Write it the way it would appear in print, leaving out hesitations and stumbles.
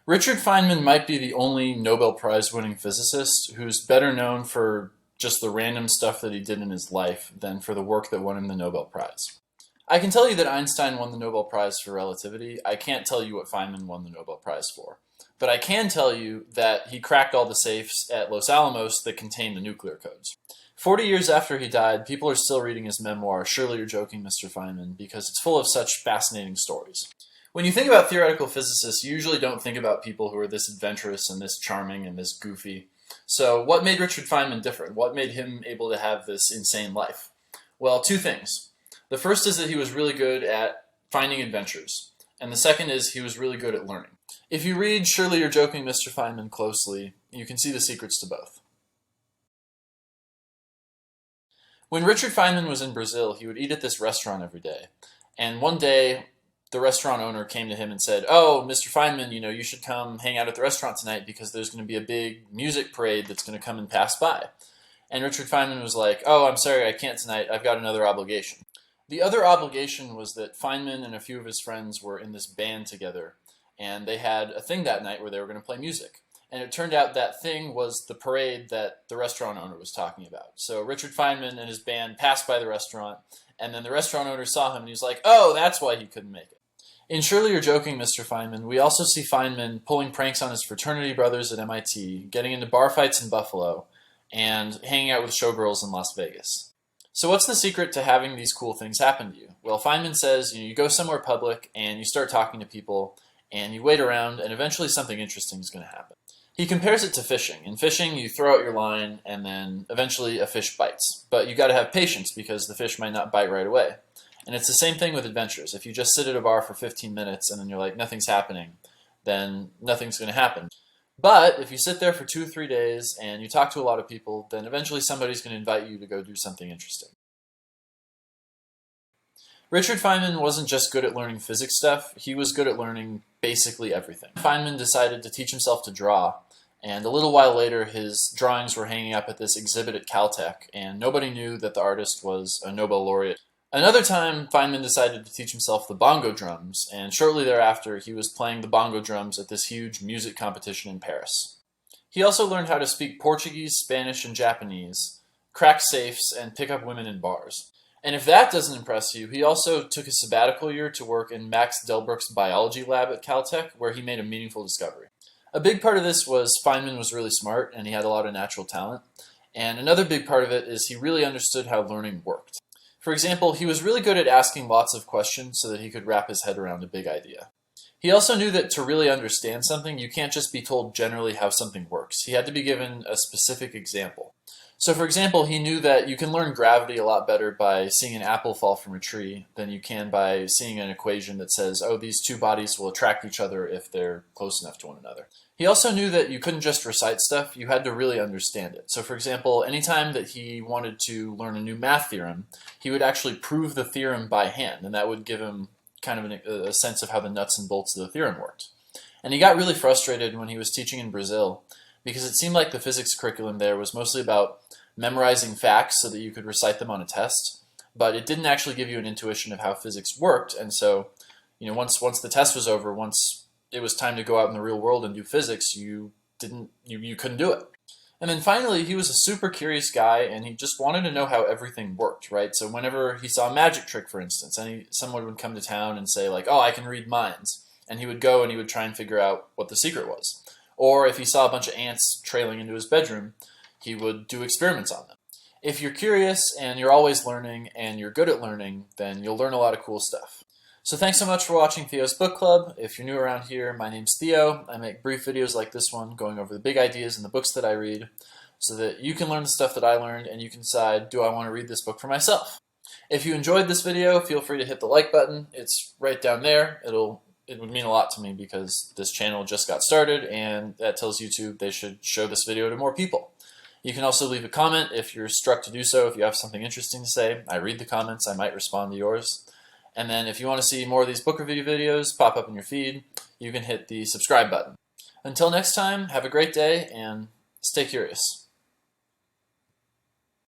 Richard Feynman might be the only Nobel Prize winning physicist who's better known for just the random stuff that he did in his life than for the work that won him the Nobel Prize. I can tell you that Einstein won the Nobel Prize for relativity. I can't tell you what Feynman won the Nobel Prize for. But I can tell you that he cracked all the safes at Los Alamos that contained the nuclear codes. 40 years after he died, people are still reading his memoir, Surely You're Joking, Mr. Feynman, because it's full of such fascinating stories. When you think about theoretical physicists, you usually don't think about people who are this adventurous and this charming and this goofy. So what made Richard Feynman different? What made him able to have this insane life? Well, two things. The first is that he was really good at finding adventures, and the second is he was really good at learning. If you read Surely You're Joking, Mr. Feynman closely, you can see the secrets to both. When Richard Feynman was in Brazil, he would eat at this restaurant every day. And one day, the restaurant owner came to him and said, "Oh, Mr. Feynman, you should come hang out at the restaurant tonight because there's going to be a big music parade that's going to come and pass by." And Richard Feynman was like, "Oh, I'm sorry, I can't tonight. I've got another obligation." The other obligation was that Feynman and a few of his friends were in this band together, and they had a thing that night where they were going to play music. And it turned out that thing was the parade that the restaurant owner was talking about. So Richard Feynman and his band passed by the restaurant, and then the restaurant owner saw him, and he was like, "Oh, that's why he couldn't make it." In Surely You're Joking, Mr. Feynman, we also see Feynman pulling pranks on his fraternity brothers at MIT, getting into bar fights in Buffalo, and hanging out with showgirls in Las Vegas. So what's the secret to having these cool things happen to you? Well, Feynman says you go somewhere public and you start talking to people and you wait around and eventually something interesting is going to happen. He compares it to fishing. In fishing, you throw out your line and then eventually a fish bites. But you got to have patience because the fish might not bite right away. And it's the same thing with adventures. If you just sit at a bar for 15 minutes and then you're like, nothing's happening, then nothing's going to happen. But if you sit there for 2 or 3 days and you talk to a lot of people, then eventually somebody's going to invite you to go do something interesting. Richard Feynman wasn't just good at learning physics stuff, he was good at learning basically everything. Feynman decided to teach himself to draw, and a little while later his drawings were hanging up at this exhibit at Caltech, and nobody knew that the artist was a Nobel laureate. Another time, Feynman decided to teach himself the bongo drums, and shortly thereafter he was playing the bongo drums at this huge music competition in Paris. He also learned how to speak Portuguese, Spanish, and Japanese, crack safes, and pick up women in bars. And if that doesn't impress you, he also took a sabbatical year to work in Max Delbruck's biology lab at Caltech, where he made a meaningful discovery. A big part of this was Feynman was really smart, and he had a lot of natural talent. And another big part of it is he really understood how learning worked. For example, he was really good at asking lots of questions so that he could wrap his head around a big idea. He also knew that to really understand something, you can't just be told generally how something works. He had to be given a specific example. So for example, he knew that you can learn gravity a lot better by seeing an apple fall from a tree than you can by seeing an equation that says, oh, these two bodies will attract each other if they're close enough to one another. He also knew that you couldn't just recite stuff, you had to really understand it. So for example, anytime that he wanted to learn a new math theorem, he would actually prove the theorem by hand, and that would give him kind of a sense of how the nuts and bolts of the theorem worked. And he got really frustrated when he was teaching in Brazil, because it seemed like the physics curriculum there was mostly about memorizing facts so that you could recite them on a test, but it didn't actually give you an intuition of how physics worked. And so, once the test was over, once it was time to go out in the real world and do physics, you couldn't do it. And then finally, he was a super curious guy, and he just wanted to know how everything worked, right? So whenever he saw a magic trick, for instance, someone would come to town and say like, oh, I can read minds, and he would go and he would try and figure out what the secret was. Or if he saw a bunch of ants trailing into his bedroom, he would do experiments on them. If you're curious and you're always learning and you're good at learning, then you'll learn a lot of cool stuff. So thanks so much for watching Theo's Book Club. If you're new around here, my name's Theo. I make brief videos like this one going over the big ideas in the books that I read so that you can learn the stuff that I learned and you can decide, do I want to read this book for myself? If you enjoyed this video, feel free to hit the like button. It's right down there. It would mean a lot to me because this channel just got started and that tells YouTube they should show this video to more people. You can also leave a comment if you're struck to do so, if you have something interesting to say. I read the comments, I might respond to yours. And then if you want to see more of these book review videos pop up in your feed, you can hit the subscribe button. Until next time, have a great day and stay curious.